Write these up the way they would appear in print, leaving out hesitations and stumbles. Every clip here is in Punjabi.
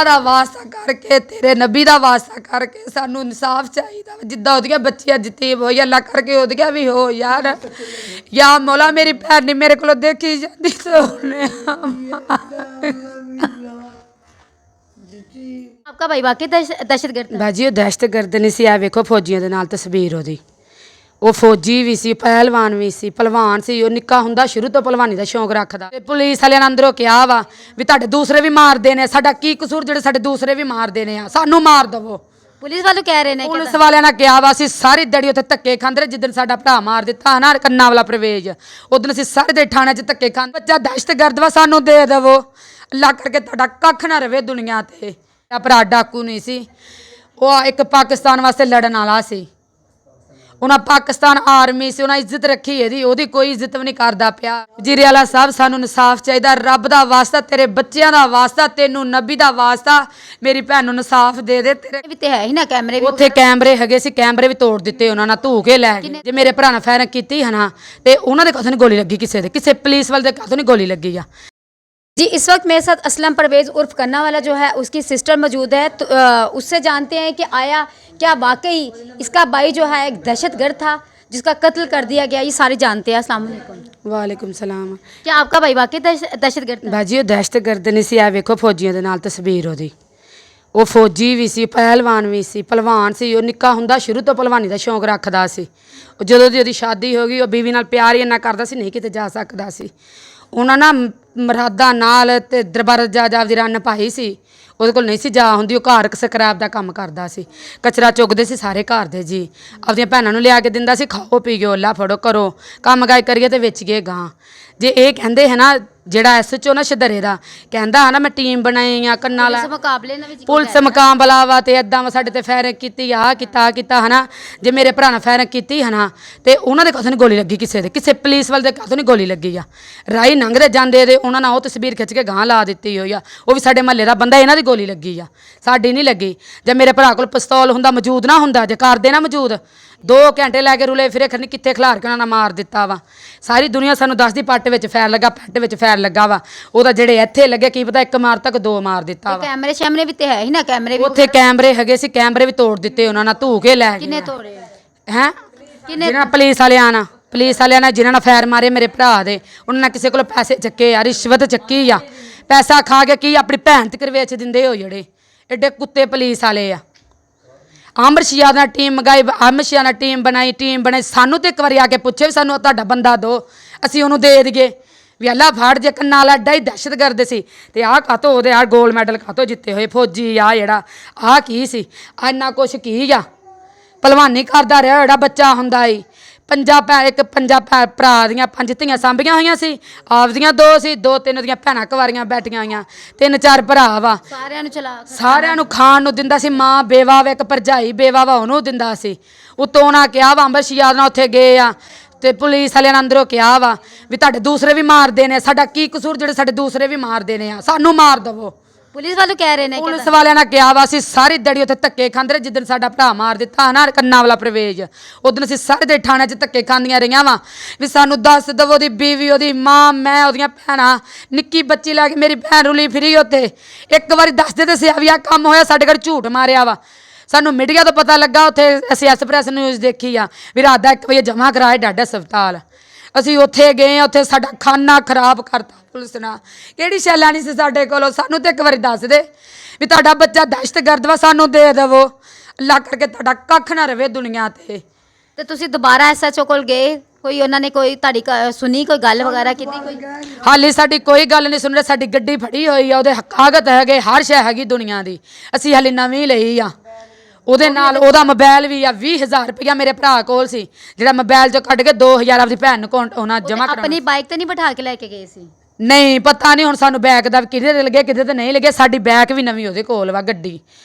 ਦਾ ਵਾਸਤਾ ਕਰਕੇ तेरे नबी ਦਾ ਵਾਸਤਾ ਕਰਕੇ ਸਾਨੂੰ ਇਨਸਾਫ ਚਾਹੀਦਾ ਜਿੱਦਾਂ ਉਹਦੀਆਂ ਬੱਚੀਆਂ ਜਤੀਬ ਹੋਈ ਅੱਲਾ ਕਰਕੇ ਉਹਦੀਆਂ ਵੀ ਹੋ यार या मौला मेरी भैन नहीं मेरे को देखी जाती आपका भाई वाकई दहशतगर्द था? ਬਾਜੀ ਉਹ ਦਹਿਸ਼ਤਗਰਦ ਨਹੀਂ ਸੀ ਆ ਵੇਖੋ ਫੌਜੀਆਂ ਦੇ ਨਾਲ ਤਸਵੀਰ ਉਹਦੀ ਉਹ ਫੌਜੀ ਵੀ ਸੀ ਪਹਿਲਵਾਨ ਵੀ ਸੀ ਪਹਿਲਵਾਨ ਸੀ ਉਹ ਨਿੱਕਾ ਹੁੰਦਾ ਸ਼ੁਰੂ ਤੋਂ ਪਹਿਲਵਾਨੀ ਦਾ ਸ਼ੌਂਕ ਰੱਖਦਾ ਤੇ ਪੁਲਿਸ ਵਾਲਿਆਂ ਨੇ ਅੰਦਰੋਂ ਕਿਹਾ ਵਾ ਵੀ ਤੁਹਾਡੇ ਦੂਸਰੇ ਵੀ ਮਾਰਦੇ ਨੇ ਸਾਡਾ ਕੀ ਕਸੂਰ ਜਿਹੜੇ ਸਾਡੇ ਦੂਸਰੇ ਵੀ ਮਾਰਦੇ ਨੇ ਆ ਸਾਨੂੰ ਮਾਰ ਦਵੋ पुलिस वाले कह रहे हैं ਪੁਲਿਸ ਵਾਲਿਆਂ ਨੇ ਕਿਹਾ ਵਾ ਅਸੀਂ ਸਾਰੀ ਦੜੀ ਉੱਥੇ ਧੱਕੇ ਖਾਂਦੇ ਰਹੇ ਜਿੱਦਣ ਸਾਡਾ ਭਰਾ ਮਾਰ ਦਿੱਤਾ ਨਾ ਕੰਨਾਂ ਵਾਲਾ ਪ੍ਰਵੇਜ ਉਦੋਂ ਅਸੀਂ ਸਾਰੇ ਦੇ ਥਾਣੇ 'ਚ ਧੱਕੇ ਖਾਂਦੇ ਬੱਚਾ ਦਹਿਸ਼ਤਗਰਦ ਵਾ ਸਾਨੂੰ ਦੇ ਦੇਵੋ ਅੱਲਾ ਕਰਕੇ ਤੁਹਾਡਾ ਕੱਖ ਨਾ ਰਵੇ ਦੁਨੀਆ ਤੇ ਮੇਰਾ ਭਰਾ ਡਾਕੂ ਨਹੀਂ ਸੀ ਉਹ ਇੱਕ ਪਾਕਿਸਤਾਨ ਵਾਸਤੇ ਲੜਨ ਵਾਲਾ ਸੀ ਉਹਨਾਂ ਪਾਕਿਸਤਾਨ ਆਰਮੀ ਸੀ ਉਹਨਾਂ ਇੱਜ਼ਤ ਰੱਖੀ ਇਹਦੀ ਉਹਦੀ ਕੋਈ ਇੱਜ਼ਤ ਵੀ ਨਹੀਂ ਕਰਦਾ ਪਿਆ ਵਜ਼ੀਰ ਆਲਾ ਸਾਹਿਬ ਸਾਨੂੰ ਇਨਸਾਫ ਚਾਹੀਦਾ ਰੱਬ ਦਾ ਵਾਸਤਾ ਤੇਰੇ ਬੱਚਿਆਂ ਦਾ ਵਾਸਤਾ ਤੈਨੂੰ ਨਬੀ ਦਾ ਵਾਸਤਾ ਮੇਰੀ ਭੈਣ ਨੂੰ ਇਨਸਾਫ ਦੇ ਦੇ ਤੇਰੇ भी तो है ही ना कैमरे भी ਉੱਥੇ ਕੈਮਰੇ ਹੈਗੇ ਸੀ ਕੈਮਰੇ ਵੀ ਤੋੜ ਦਿੱਤੇ ਉਹਨਾਂ ਨਾਲ ਧੂ ਕੇ ਲੈ ਗਏ ਜੇ ਮੇਰੇ ਭਰਾ ਨੇ ਫਾਇਰਿੰਗ ਕੀਤੀ ਹੈ ਨਾ ਤੇ ਉਹਨਾਂ ਦੇ ਕਾਹਤੋਂ ਨਹੀਂ ਗੋਲੀ ਲੱਗੀ ਕਿਸੇ ਪੁਲਿਸ ਵਾਲੇ ਦੇ ਕਾਹਤੋਂ ਨਹੀਂ ਗੋਲੀ ਲੱਗੀ ਆ जी। इस वक्त मेरे साथ असलम परवेज़ उर्फ करना वाला जो है उसकी सिस्टर मौजूद है तो उससे जानते हैं कि आया क्या वाकई इसका भाई जो है एक दहशतगर्द था जिसका कत्ल कर दिया गया, ये सारे जानते हैं। अस्सलाम वालेकुम। ਵਾਲੇਕੁਮ ਸਲਾਮ क्या आपका भाई वाकई दहशतगर्द था? ਬਾਜੀ ਉਹ ਦਹਿਸ਼ਤਗਰਦ ਨਹੀਂ ਸੀ ਆ ਵੇਖੋ ਫੌਜੀਆਂ ਦੇ ਨਾਲ ਤਸਵੀਰ ਉਹਦੀ ਉਹ ਫੌਜੀ ਵੀ ਸੀ ਪਹਿਲਵਾਨ ਵੀ ਸੀ ਪਹਿਲਵਾਨ ਸੀ ਉਹ ਨਿੱਕਾ ਹੁੰਦਾ ਸ਼ੁਰੂ ਤੋਂ ਪਹਿਲਵਾਨੀ ਦਾ ਸ਼ੌਂਕ ਰੱਖਦਾ ਸੀ ਉਹ ਜਦੋਂ ਦੀ ਉਹਦੀ ਸ਼ਾਦੀ ਹੋ ਗਈ ਉਹ ਬੀਵੀ ਨਾਲ ਪਿਆਰ ਹੀ ਇੰਨਾ ਕਰਦਾ ਸੀ ਨਹੀਂ ਕਿਤੇ ਜਾ ਸਕਦਾ ਸੀ ਉਹਨਾਂ ਨਾ ਮਰਾਦਾ ਨਾਲ ਤੇ ਦਰਬਾਰ ਜਾ ਦੀ ਰੰਨ ਪਾਈ ਸੀ ਉਹਦੇ ਕੋਲ ਨਹੀਂ ਸੀ ਜਾ ਹੁੰਦੀ ਉਹ ਘਰ ਸਕ੍ਰੈਪ ਦਾ ਕੰਮ ਕਰਦਾ ਸੀ ਕਚਰਾ ਚੁੱਕਦੇ ਸੀ ਸਾਰੇ ਘਰ ਦੇ ਜੀ ਆਪਦੀਆਂ ਭੈਣਾਂ ਨੂੰ ਲਿਆ ਕੇ ਦਿੰਦਾ ਸੀ ਖਾਓ ਪੀਓ ਲਾ ਫੜੋ ਕਰੋ ਕੰਮ ਕਾਜ ਕਰੀਏ ਤੇ ਵੇਚ ਗਏ ਗਾਂ ਜੇ ਇਹ ਕਹਿੰਦੇ ਹੈ ਨਾ ਜਿਹੜਾ ਐਸਐਚਓ ਨਾ ਸ਼ਦਰੇ ਦਾ ਕਹਿੰਦਾ ਹੈ ਨਾ ਮੈਂ ਟੀਮ ਬਣਾਈ ਆ ਕੰਨਾਂ ਲਾ मुकाबले ना भी ਪੁਲਿਸ ਮੁਕਾਬਲਾ ਵਾ ਤੇ ਇਦਾਂ ਵਾ ਸਾਡੇ ਤੇ ਫਾਇਰਿੰਗ ਕੀਤੀ ਆ ਕੀਤਾ ਹੈ ਨਾ ਜੇ ਮੇਰੇ ਭਰਾ ਨੇ ਫਾਇਰਿੰਗ ਕੀਤੀ ਹੈ ਨਾ ਤੇ ਉਹਨਾਂ ਦੇ ਕਾਹਤੋਂ ਨਹੀਂ ਗੋਲੀ ਲੱਗੀ ਕਿਸੇ ਪੁਲਿਸ ਵਾਲੇ ਦੇ ਕਾਹਤੋਂ ਨਹੀਂ ਗੋਲੀ ਲੱਗੀ ਆ ਰਾਈ ਲੰਘਦੇ ਜਾਂਦੇ ਦੇ ਉਹਨਾਂ ਨਾਲ ਉਹ ਤਸਵੀਰ ਖਿੱਚ ਕੇ ਗਾਂ ਲਾ ਦਿੱਤੀ ਹੋਈ ਆ ਉਹ ਵੀ ਸਾਡੇ ਮਹੱਲੇ ਦਾ ਬੰਦਾ ਇਹਨਾਂ ਦੀ ਗੋਲੀ ਲੱਗੀ ਆ ਸਾਡੀ ਨਹੀਂ ਲੱਗੀ ਜੇ ਮੇਰੇ ਭਰਾ ਕੋਲ ਪਿਸਤੌਲ ਹੁੰਦਾ ਮੌਜੂਦ ਨਾ ਹੁੰਦਾ ਜੇ ਕਰਦੇ ਨਾ ਮੌਜੂਦ 2 ਘੰਟੇ ਲੈ ਕੇ ਰੁਲੇ ਫਿਰੇ ਖਰਨੀ ਕਿੱਥੇ ਖਿਲਾਰ ਕੇ ਉਹਨਾਂ ਨੇ ਮਾਰ ਦਿੱਤਾ ਵਾ ਸਾਰੀ ਦੁਨੀਆ ਸਾਨੂੰ ਦੱਸਦੀ ਪੱਟ ਵਿੱਚ ਫੈਰ ਲੱਗਾ ਪੱਟ ਵਿੱਚ ਫੈਰ ਲੱਗਾ ਵਾ ਉਹਦਾ ਜਿਹੜੇ ਇੱਥੇ ਲੱਗੇ ਕੀ ਪਤਾ ਇੱਕ ਮਾਰ ਤੱਕ 2 ਮਾਰ ਦਿੱਤਾ ਵਾ कैमरे शैमरे भी तो है ही ना कैमरे भी ਉੱਥੇ ਕੈਮਰੇ ਹੈਗੇ ਸੀ ਕੈਮਰੇ ਵੀ ਤੋੜ ਦਿੱਤੇ ਉਹਨਾਂ ਨਾਲ ਧੂ ਕੇ ਲੈ ਗਏ किन्ने तोड़े ਹੈ ਜਿਹਨਾਂ ਪੁਲਿਸ ਵਾਲਿਆਂ ਨਾਲ ਜਿਨ੍ਹਾਂ ਨੇ ਫੈਰ ਮਾਰੇ ਮੇਰੇ ਭਰਾ ਦੇ ਉਹਨਾਂ ਨੇ ਕਿਸੇ ਕੋਲੋਂ ਪੈਸੇ ਚੱਕੇ ਆ ਰਿਸ਼ਵਤ ਚੱਕੀ ਆ ਪੈਸਾ ਖਾ ਕੇ ਕੀ ਆਪਣੀ ਭੈਣ ਤੱਕ ਵੇਚ ਦਿੰਦੇ ਹੋ ਜਿਹੜੇ ਐਡੇ ਕੁੱਤੇ ਪੁਲਿਸ ਵਾਲੇ ਆ ਅੰਮ੍ਰਿਤਸ਼ੀਆ ਨਾਲ ਟੀਮ ਮੰਗਾਈ ਅੰਮ੍ਰਿਤਸ਼ੀਆ ਨਾਲ ਟੀਮ ਬਣਾਈ ਸਾਨੂੰ ਤੇ ਇੱਕ ਵਾਰੀ ਆ ਕੇ ਪੁੱਛੇ ਵੀ ਸਾਨੂੰ ਤੁਹਾਡਾ ਬੰਦਾ ਦਿਓ ਅਸੀਂ ਉਹਨੂੰ ਦੇ ਦਈਏ ਵੀ ਅੱਲਾ ਫਾੜ ਜੇ ਕੰਨਾਂ ਵਾਲਾ ਐਡਾ ਹੀ ਦਹਿਸ਼ਤਗਰਦ ਸੀ ਤੇ ਆਹ ਕਾਤੋਂ ਉਹਦੇ ਆ ਗੋਲਡ ਮੈਡਲ ਕਾਤੋਂ ਜਿੱਤੇ ਹੋਏ ਫੌਜੀ ਆ ਜਿਹੜਾ ਆਹ ਕੀ ਸੀ ਇੰਨਾ ਕੁਛ ਕੀ ਆ ਭਲਵਾਨੀ ਕਰਦਾ ਰਿਹਾ ਜਿਹੜਾ ਬੱਚਾ ਹੁੰਦਾ ਈ ਇੱਕ ਭਰਾ ਦੀਆਂ 5 ਧੀਆਂ ਸਾਂਭੀਆਂ ਹੋਈਆਂ ਸੀ ਆਪਦੀਆਂ 2 ਸੀ 2-3 ਦੀਆਂ ਭੈਣਾਂ ਕੁਵਾਰੀਆਂ ਬੈਠੀਆਂ ਹੋਈਆਂ 3-4 ਭਰਾ ਵਾ ਸਾਰਿਆਂ ਨੂੰ ਖਾਣ ਨੂੰ ਦਿੰਦਾ ਸੀ ਮਾਂ ਬੇਵਾ ਵਾ ਇੱਕ ਭਰਜਾਈ ਬੇਵਾ ਵਾ ਉਹਨੂੰ ਦਿੰਦਾ ਸੀ ਉਤੋਂ ਉਹਨਾਂ ਕਿਹਾ ਵਾ ਅੰਮ੍ਰਿਤਸ਼ੀਆ ਨਾਲ ਉੱਥੇ ਗਏ ਆ ਤੇ ਪੁਲਿਸ ਵਾਲਿਆਂ ਨੇ ਅੰਦਰੋਂ ਕਿਹਾ ਵਾ ਵੀ ਤੁਹਾਡੇ ਦੂਸਰੇ ਵੀ ਮਾਰਦੇ ਨੇ ਸਾਡਾ ਕੀ ਕਸੂਰ ਜਿਹੜੇ ਸਾਡੇ ਦੂਸਰੇ ਵੀ ਮਾਰਦੇ ਨੇ ਆ ਸਾਨੂੰ ਮਾਰ ਦਵੋ पुलिस वाले कह रहे हैं ਪੁਲਿਸ ਵਾਲਿਆਂ ਨੇ ਕਿਹਾ ਵਾ ਅਸੀਂ ਸਾਰੀ ਦੜੀ ਉੱਥੇ ਧੱਕੇ ਖਾਂਦੇ ਰਹੇ ਜਿੱਦਣ ਸਾਡਾ ਭਰਾ ਮਾਰ ਦਿੱਤਾ ਨਾ ਕੰਨਾਂ ਵਾਲਾ ਪ੍ਰਵੇਜ ਉਦੋਂ ਅਸੀਂ ਸਾਰੇ ਦੇ ਥਾਣੇ 'ਚ ਧੱਕੇ ਖਾਂਦੀਆਂ ਰਹੀਆਂ ਵਾ ਵੀ ਸਾਨੂੰ ਦੱਸ ਦਵੋ ਉਹਦੀ ਬੀਵੀ ਉਹਦੀ ਮਾਂ ਮੈਂ ਉਹਦੀਆਂ ਭੈਣਾਂ ਨਿੱਕੀ ਬੱਚੀ ਲੈ ਕੇ ਮੇਰੀ ਭੈਣ ਰੁਲੀ ਫਿਰੀ ਉੱਥੇ ਇੱਕ ਵਾਰੀ ਦੱਸਦੇ ਤੇ ਸੀ ਵੀ ਆਹ ਕੰਮ ਹੋਇਆ ਸਾਡੇ ਘਰ ਝੂਠ ਮਾਰਿਆ ਵਾ ਸਾਨੂੰ ਮੀਡੀਆ ਤੋਂ ਪਤਾ ਲੱਗਾ ਉੱਥੇ ਅਸੀਂ ਐਕਸਪ੍ਰੈਸ ਨਿਊਜ਼ ਦੇਖੀ ਆ ਵੀ ਰਾਤ ਦਾ 1 ਵਜੇ ਜਮ੍ਹਾਂ ਕਰਾਏ ਡਾਡਾ ਹਸਪਤਾਲ ਅਸੀਂ ਉੱਥੇ ਗਏ ਉੱਥੇ ਸਾਡਾ ਖਾਨਾ ਖਰਾਬ ਕਰਤਾ ਪੁਲਿਸ ਨਾਲ ਕਿਹੜੀ ਸ਼ੈ ਲੈਣੀ ਸੀ ਸਾਡੇ ਕੋਲੋਂ ਸਾਨੂੰ ਤੇ ਇੱਕ ਵਾਰੀ ਦੱਸ ਦੇ ਵੀ ਤੁਹਾਡਾ ਬੱਚਾ ਦਹਿਸ਼ਤਗਰਦ ਵਾ ਸਾਨੂੰ ਦੇ ਦੇਵੋ ਅੱਲਾ ਕਰਕੇ ਤੁਹਾਡਾ ਕੱਖ ਨਾ ਰਵੇ ਦੁਨੀਆ ਤੇ ਤੇ ਤੁਸੀਂ ਦੁਬਾਰਾ ਐਸਐਚਓ ਕੋਲ ਗਏ ਕੋਈ ਉਹਨਾਂ ਨੇ ਕੋਈ ਤੁਹਾਡੀ ਸੁਣੀ ਕੋਈ ਗੱਲ ਵਗੈਰਾ ਕੀਤੀ ਕੋਈ ਹਾਲੇ ਸਾਡੀ ਕੋਈ ਗੱਲ ਨਹੀਂ ਸੁਣ ਰਹੇ ਸਾਡੀ ਗੱਡੀ ਫੜੀ ਹੋਈ ਆ ਉਹਦੇ ਕਾਗਜ਼ ਹੈਗੇ ਹਰ ਸ਼ੈ ਹੈਗੀ ਦੁਨੀਆ ਦੀ ਅਸੀਂ ਹਾਲੇ ਨਵੀਂ ਲਈ ਆ ਉਹਦੇ ਨਾਲ ਉਹਦਾ ਮੋਬਾਈਲ ਵੀ ਆ 20,000 ਰੁਪਇਆ ਮੇਰੇ ਭਰਾ ਕੋਲ ਸੀ ਜਿਹੜਾ ਮੋਬਾਈਲ ਚੋਂ ਕੱਢ ਕੇ 2,000 ਆਪਣੀ ਭੈਣ ਨੂੰ ਉਹਨਾਂ ਜਮ੍ਹਾਂ ਕਰਾਉਣਾ ਆਪਣੀ ਬਾਈਕ ਤੇ ਨਹੀਂ ਬਿਠਾ ਕੇ ਲੈ ਕੇ ਗਏ ਸੀ ਨਹੀਂ ਪਤਾ ਨਹੀਂ ਹੁਣ ਸਾਨੂੰ ਬੈਗ ਦਾ ਕਿਹਦੇ ਤੇ ਲੱਗੇ ਕਿਹਦੇ ਤੇ ਨਹੀਂ ਲੱਗੇ ਸਾਡੀ ਬੈਗ ਵੀ ਨਵੀਂ ਉਹਦੇ ਕੋਲ ਵਾ ਗੱਡੀ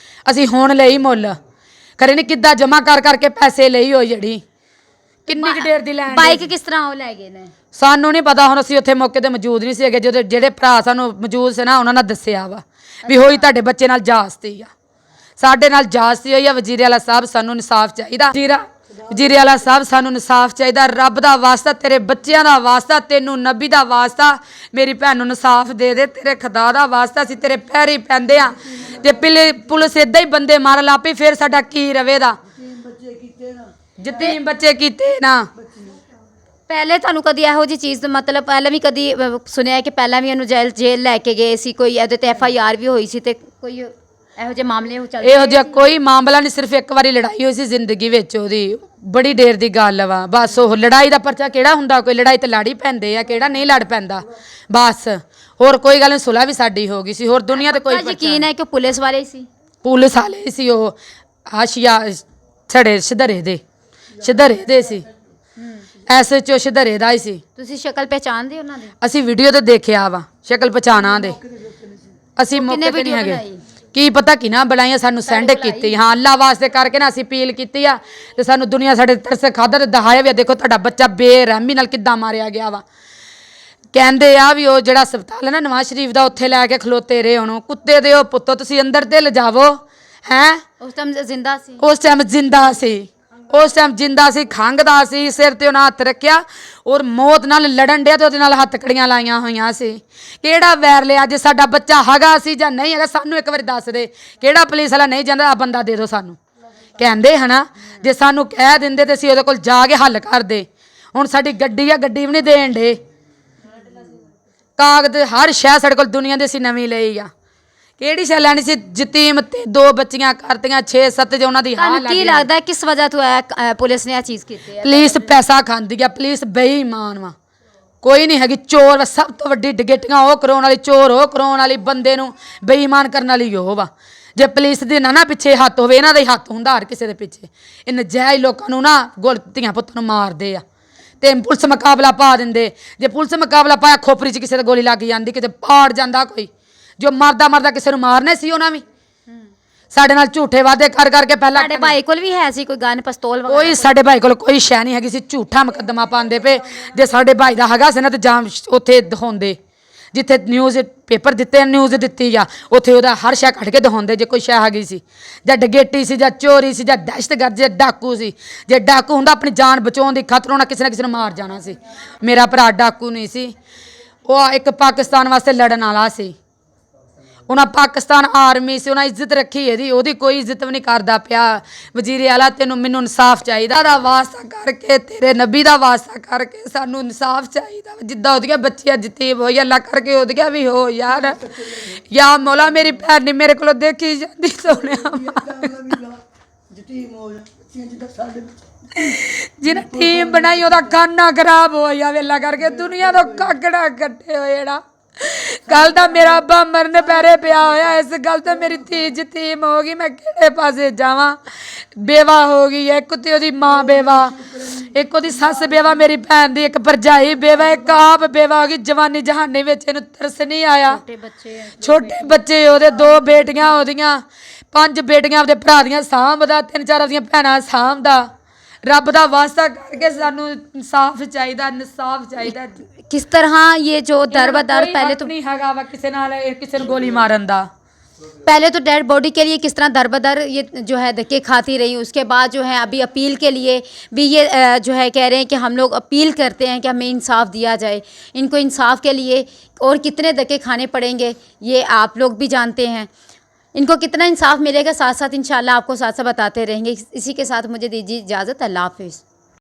ਅਸੀਂ ਹੁਣ ਲਈ ਮੁੱਲ ਖਰੇ ਨੇ ਕਿੱਦਾਂ ਜਮ੍ਹਾਂ ਕਰਕੇ ਪੈਸੇ ਲਈ ਹੋਈ ਜਿਹੜੀ ਕਿੰਨੀ ਕੁ ਦੇਰ ਦੀ ਲੈਣ ਬਾਈਕ ਕਿਸ ਤਰ੍ਹਾਂ ਉਹ ਲੈ ਗਏ ਨੇ ਸਾਨੂੰ ਨਹੀਂ ਪਤਾ ਹੁਣ ਅਸੀਂ ਉੱਥੇ ਮੌਕੇ ਤੇ ਮੌਜੂਦ ਨਹੀਂ ਸੀ ਹੈਗੇ ਜਦੋਂ ਜਿਹੜੇ ਭਰਾ ਸਾਨੂੰ ਮੌਜੂਦ ਸੀ ਨਾ ਉਹਨਾਂ ਨੇ ਦੱਸਿਆ ਵਾ ਵੀ ਹੋਈ ਤੁਹਾਡੇ ਬੱਚੇ ਨਾਲ ਜਾਸਤੀ ਆ ਸਾਡੇ ਨਾਲ ਜਾਸਤੀ ਹੋਈ ਆ ਵਜ਼ੀਰ ਆਲਾ ਸਾਹਿਬ ਸਾਨੂੰ ਇਨਸਾਫ ਚਾਹੀਦਾ ਵਜ਼ੀਰੇ ਵਾਲਾ ਸਾਹਿਬ ਸਾਨੂੰ ਇਨਸਾਫ ਚਾਹੀਦਾ, ਰੱਬ ਦਾ ਵਾਸਤਾ, ਤੇਰੇ ਬੱਚਿਆਂ ਦਾ ਵਾਸਤਾ, ਤੈਨੂੰ ਨਬੀ ਦਾ ਵਾਸਤਾ, ਮੇਰੀ ਭੈਣ ਨੂੰ ਇਨਸਾਫ ਦੇ ਦੇ, ਤੇਰੇ ਖੁਦਾ ਦਾ ਵਾਸਤਾ, ਅਸੀਂ ਤੇਰੇ ਪੈਰੀ ਪੈਂਦੇ ਆ। ਜੇ ਪੁਲਿਸ ਇਦਾਂ ਹੀ ਬੰਦੇ ਮਾਰ ਲਾਪੀ ਫਿਰ ਸਾਡਾ ਕੀ ਰਵੇਦਾ। ਯਤੀਮ ਬੱਚੇ ਕੀਤੇ ਨਾ। ਪਹਿਲੇ ਤੁਹਾਨੂੰ ਕਦੀ ਇਹੋ ਜਿਹੀ ਚੀਜ਼ ਮਤਲਬ ਪਹਿਲਾਂ ਵੀ ਕਦੀ ਸੁਣਿਆ ਕਿ ਪਹਿਲਾਂ ਵੀ ਇਹਨੂੰ ਜੇਲ੍ਹ ਲੈ ਕੇ ਗਏ ਸੀ, ਕੋਈ ਇਹਦੇ ਤੇ FIR ਵੀ ਹੋਈ ਸੀ, ਤੇ ਕੋਈ ਇਹੋ ਜਿਹੇ ਮਾਮਲੇ ਹੋ ਚੱਲਦੇ? ਇਹੋ ਜਿਹਾ ਕੋਈ ਮਾਮਲਾ ਨਹੀਂ, ਸਿਰਫ ਇੱਕ ਵਾਰੀ ਲੜਾਈ ਹੋਈ ਸੀ ਜ਼ਿੰਦਗੀ ਵਿੱਚ ਉਹਦੀ, ਬੜੀ ਦੇਰ ਦੀ ਗੱਲ ਵਾ ਬਸ। ਉਹ ਲੜਾਈ ਦਾ ਪਰਚਾ ਕਿਹੜਾ ਹੁੰਦਾ, ਕੋਈ ਲੜਾਈ ਤੇ ਲੜ ਹੀ ਪੈਂਦੇ ਆ, ਕਿਹੜਾ ਨਹੀਂ ਲੜ ਪੈਂਦਾ ਬਸ। ਹੋਰ ਕੋਈ ਗੱਲ ਨਹੀਂ, ਸੁਲ੍ਹਾ ਵੀ ਸਾਡੀ ਹੋ ਗਈ ਸੀ, ਹੋਰ ਦੁਨੀਆ ਤੇ ਕੋਈ ਯਕੀਨ ਹੈ ਕਿ ਪੁਲਿਸ ਵਾਲੇ ਸੀ? ਪੁਲਿਸ ਵਾਲੇ ਸੀ ਉਹ, ਆਸ਼ੀਆ ਛੜੇ ਸਿਧਰੇ ਦੇ ਸੀ, SHO ਸਿਧਰੇ ਦਾ ਹੀ ਸੀ। ਤੁਸੀਂ ਸ਼ਕਲ ਪਹਿਚਾਣਦੇ ਉਹਨਾਂ ਦੀ? ਅਸੀਂ ਵੀਡੀਓ ਤੇ ਦੇਖਿਆ ਵਾ, ਸ਼ਕਲ ਪਛਾਣਾ ਦੇ। ਅਸੀਂ ਮੌਕੇ ਤੇ ਨਹੀਂ ਹੈਗੇ, ਕੀ ਪਤਾ ਕਿ ਨਾ ਬਣਾਈਆਂ, ਸਾਨੂੰ ਸੈਂਡ ਕੀਤੀ। ਹਾਂ, ਅੱਲਾ ਵਾਸਤੇ ਕਰਕੇ ਨਾ ਅਸੀਂ ਅਪੀਲ ਕੀਤੀ ਆ, ਤੇ ਸਾਨੂੰ ਦੁਨੀਆ ਸਾਡੇ ਤਰਸ ਖਾਦਾ ਤੇ ਦਹਾਇਆ ਵੀ। ਦੇਖੋ ਤੁਹਾਡਾ ਬੱਚਾ ਬੇਰਹਿਮੀ ਨਾਲ ਕਿੱਦਾਂ ਮਾਰਿਆ ਗਿਆ ਵਾ। ਕਹਿੰਦੇ ਆ ਵੀ ਉਹ ਜਿਹੜਾ ਹਸਪਤਾਲ ਹੈ ਨਾ ਨਵਾਜ਼ ਸ਼ਰੀਫ ਦਾ, ਉੱਥੇ ਲੈ ਕੇ ਖਲੋਤੇ ਰਹੇ ਉਹਨੂੰ। ਕੁੱਤੇ ਦੇ ਉਹ ਪੁੱਤੋ, ਤੁਸੀਂ ਅੰਦਰ ਤੇ ਲਿਜਾਵੋ। ਹੈਂ, ਉਸ ਟਾਈਮ ਜ਼ਿੰਦਾ ਸੀ? ਉਸ ਟਾਈਮ ਜਿੰਦਾ ਸੀ, ਖੰਘਦਾ ਸੀ, ਸਿਰ ਤੇ ਉਹਨਾਂ ਹੱਥ ਰੱਖਿਆ ਔਰ ਮੌਤ ਨਾਲ ਲੜਨ ਡਿਆ ਤੇ ਉਹਦੇ ਨਾਲ ਹੱਥਕੜੀਆਂ ਲਾਈਆਂ ਹੋਈਆਂ ਸੀ। ਕਿਹੜਾ ਵੈਰ ਲਿਆ? ਜੇ ਸਾਡਾ ਬੱਚਾ ਹੈਗਾ ਸੀ ਜਾਂ ਨਹੀਂ ਹੈਗਾ, ਸਾਨੂੰ ਇੱਕ ਵਾਰੀ ਦੱਸ ਦੇ। ਕਿਹੜਾ ਪੁਲਿਸ ਵਾਲਾ ਨਹੀਂ ਜਾਂਦਾ, ਆ ਬੰਦਾ ਦੇ ਦਿਓ ਸਾਨੂੰ, ਕਹਿੰਦੇ ਹਨਾ। ਜੇ ਸਾਨੂੰ ਕਹਿ ਦਿੰਦੇ ਤੇ ਅਸੀਂ ਉਹਦੇ ਕੋਲ ਜਾ ਕੇ ਹੱਲ ਕਰਦੇ। ਹੁਣ ਸਾਡੀ ਗੱਡੀ ਆ, ਗੱਡੀ ਵੀ ਨਹੀਂ ਦੇਣ ਡੇ, ਕਾਗਜ਼ ਹਰ ਸ਼ੈ ਸਾਡੇ ਕੋਲ ਦੁਨੀਆ ਦੇ ਅਸੀਂ ਨਵੀਂ ਲਈ ਆ। ਕਿਹੜੀ ਸ਼ੈ ਲੈਣੀ ਸੀ? ਯਤੀਮ ਤੇ 2 ਬੱਚੀਆਂ ਕਰਤੀਆਂ, 6-7 ਜੇ ਉਹਨਾਂ ਦੀ ਹਾਲ ਲੱਗੀ। ਕੀ ਲੱਗਦਾ ਕਿਸ ਵਜ੍ਹਾ ਤੋਂ ਪੁਲਿਸ ਨੇ ਇਹ ਚੀਜ਼ ਕੀਤੀ ਹੈ? ਪੁਲਿਸ ਪੈਸਾ ਖਾਂਦੀ ਆ, ਪੁਲਿਸ ਬੇਈਮਾਨ ਵਾ, ਕੋਈ ਨਹੀਂ ਹੈਗੀ। ਚੋਰ ਸਭ ਤੋਂ ਵੱਡੀ ਡਿਗੇਟੀਆਂ ਉਹ ਕਰਾਉਣ ਵਾਲੀ, ਚੋਰ ਉਹ ਕਰਾਉਣ ਵਾਲੀ, ਬੰਦੇ ਨੂੰ ਬੇਈਮਾਨ ਕਰਨ ਵਾਲੀ ਉਹ ਵਾ। ਜੇ ਪੁਲਿਸ ਦੇ ਨਾ ਪਿੱਛੇ ਹੱਥ ਹੋਵੇ, ਇਹਨਾਂ ਦਾ ਹੀ ਹੱਥ ਹੁੰਦਾ ਹਰ ਕਿਸੇ ਦੇ ਪਿੱਛੇ। ਇਹ ਨਜਾਇਜ਼ ਲੋਕਾਂ ਨੂੰ ਨਾ ਧੀਆਂ ਪੁੱਤਾਂ ਨੂੰ ਮਾਰਦੇ ਆ ਤੇ ਪੁਲਿਸ ਮੁਕਾਬਲਾ ਪਾ ਦਿੰਦੇ। ਜੇ ਪੁਲਿਸ ਮੁਕਾਬਲਾ ਪਾਇਆ, ਖੋਪਰੀ 'ਚ ਕਿਸੇ ਦੇ ਗੋਲੀ ਲੱਗ ਜਾਂਦੀ, ਕਿਤੇ ਪਾੜ ਜਾਂਦਾ ਕੋਈ। ਜੋ ਮਰਦਾ ਕਿਸੇ ਨੂੰ ਮਾਰਨੇ ਸੀ ਉਹਨਾਂ ਵੀ ਸਾਡੇ ਨਾਲ ਝੂਠੇ ਵਾਅਦੇ ਕਰ ਕਰਕੇ। ਪਹਿਲਾਂ ਸਾਡੇ ਭਾਈ ਕੋਲ ਵੀ ਹੈ ਸੀ ਕੋਈ ਗਨ, ਪਿਸਤੌਲ ਵਗੈਰਾ? ਕੋਈ ਸਾਡੇ ਭਾਈ ਕੋਲ ਕੋਈ ਸ਼ੈ ਨਹੀਂ ਹੈਗੀ ਸੀ, ਝੂਠਾ ਮੁਕੱਦਮਾ ਪਾਉਂਦੇ ਪਏ। ਜੇ ਸਾਡੇ ਭਾਈ ਦਾ ਹੈਗਾ ਸੀ ਨਾ ਤੇ ਜਾਂ ਉੱਥੇ ਦਿਖਾਉਂਦੇ, ਜਿੱਥੇ ਨਿਊਜ਼ ਪੇਪਰ ਦਿੱਤੇ, ਨਿਊਜ਼ ਦਿੱਤੀ ਆ, ਉੱਥੇ ਉਹਦਾ ਹਰ ਸ਼ੈ ਕੱਢ ਕੇ ਦਿਖਾਉਂਦੇ। ਜੇ ਕੋਈ ਸ਼ੈ ਹੈਗੀ ਸੀ, ਜਾਂ ਡਗੇਟੀ ਸੀ, ਜਾਂ ਚੋਰੀ ਸੀ, ਜਾਂ ਦਹਿਸ਼ਤਗਰਦ, ਜਾਂ ਡਾਕੂ ਸੀ। ਜੇ ਡਾਕੂ ਹੁੰਦਾ ਆਪਣੀ ਜਾਨ ਬਚਾਉਣ ਦੀ ਖਾਤਰ ਉਹਨਾਂ ਕਿਸੇ ਨਾ ਕਿਸੇ ਨੂੰ ਮਾਰ ਜਾਣਾ ਸੀ। ਮੇਰਾ ਭਰਾ ਡਾਕੂ ਨਹੀਂ ਸੀ, ਉਹ ਇੱਕ ਪਾਕਿਸਤਾਨ ਵਾਸਤੇ ਲੜਨ ਵਾਲਾ ਸੀ। ਉਹਨਾਂ ਪਾਕਿਸਤਾਨ ਆਰਮੀ ਸੀ, ਉਹਨਾਂ ਇੱਜ਼ਤ ਰੱਖੀ ਇਹਦੀ, ਉਹਦੀ ਕੋਈ ਇੱਜ਼ਤ ਵੀ ਨਹੀਂ ਕਰਦਾ ਪਿਆ। ਵਜ਼ੀਰੇ ਵਾਲਾ ਮੈਨੂੰ ਇਨਸਾਫ ਚਾਹੀਦਾ, ਦਾ ਵਾਸਤਾ ਕਰਕੇ, ਤੇਰੇ ਨਬੀ ਦਾ ਵਾਸਤਾ ਕਰਕੇ ਸਾਨੂੰ ਇਨਸਾਫ ਚਾਹੀਦਾ। ਜਿੱਦਾਂ ਉਹਦੀਆਂ ਬੱਚੀਆਂ ਯਤੀਮ ਹੋਈ, ਅੱਲਾ ਕਰਕੇ ਉਹਦੀਆਂ ਵੀ ਹੋ ਯਾਰ। ਯਾ ਮੌਲਾ, ਮੇਰੀ ਭੈਣ ਨਹੀਂ ਮੇਰੇ ਕੋਲੋਂ ਦੇਖੀ ਜਾਂਦੀ, ਸੋਹਣਿਆ ਜਿਹਨੇ ਟੀਮ ਬਣਾਈ ਉਹਦਾ ਖਾਨਾ ਖਰਾਬ ਹੋ ਜਾਵੇ, ਅੱਲਾ ਕਰਕੇ ਦੁਨੀਆ ਤੋਂ ਕਾਕੜਾ ਕੱਟੇ ਹੋਏ। ਜਿਹੜਾ ਕੱਲ ਦਾ ਮੇਰਾ ਅੱਬਾ ਮਰਨ ਪੈਰੇ ਪਿਆ ਹੋਇਆ, ਇਸ ਗੱਲ ਤੇ ਮੇਰੀ ਧੀ ਯਤੀਮ ਹੋ ਗਈ, ਮੈਂ ਕਿਹੜੇ ਪਾਸੇ ਜਾਵਾਂ? ਬੇਵਾ ਹੋ ਗਈ, ਇੱਕ ਤੇ ਉਹਦੀ ਮਾਂ ਬੇਵਾ, ਇੱਕ ਉਹਦੀ ਸੱਸ ਬੇਵਾ, ਮੇਰੀ ਭੈਣ ਦੀ ਇੱਕ ਭਰਜਾਈ ਬੇਵਾ, ਇੱਕ ਆਪ ਬੇਵਾ ਹੋ ਗਈ। ਜਵਾਨੀ ਜਹਾਨੀ ਵਿੱਚ ਇਹਨੂੰ ਤਰਸ ਨਹੀਂ ਆਇਆ। ਛੋਟੇ ਬੱਚੇ ਉਹਦੇ, 2 ਬੇਟੀਆਂ ਉਹਦੀਆਂ, 5 ਬੇਟੀਆਂ ਉਹਦੇ ਭਰਾ ਦੀਆਂ ਸਾਂਭਦਾ, 3-4 ਉਹਦੀਆਂ ਭੈਣਾਂ ਸਾਂਭਦਾ। ਰੱਬ ਦਾ ਵਾਸਤਾ ਕਰਕੇ ਸਾਨੂੰ ਇਨਸਾਫ ਚਾਹੀਦਾ, ਇਨਸਾਫ ਚਾਹੀਦਾ। किस तरह ये जो दर-ब-दर पहले तो नहीं हैगा वा किसी नाल किसी ने गोली मारन दा, पहले तो डेड बॉडी के लिए किस तरह दर-ब-दर ये जो है धक्के खाती रही, उसके बाद जो है अभी अपील के लिए भी ये जो है कह रहे हैं कि हम लोग अपील करते हैं कि हमें इंसाफ दिया जाए। इनको इंसाफ के लिए और कितने धक्के खाने पड़ेंगे ये आप लोग भी जानते हैं। इनको कितना इंसाफ मिलेगा, साथ साथ इंशाल्लाह आपको साथ साथ बताते रहेंगे। इसी के साथ मुझे दीजिए इजाज़त। अल्लाह हाफिज़।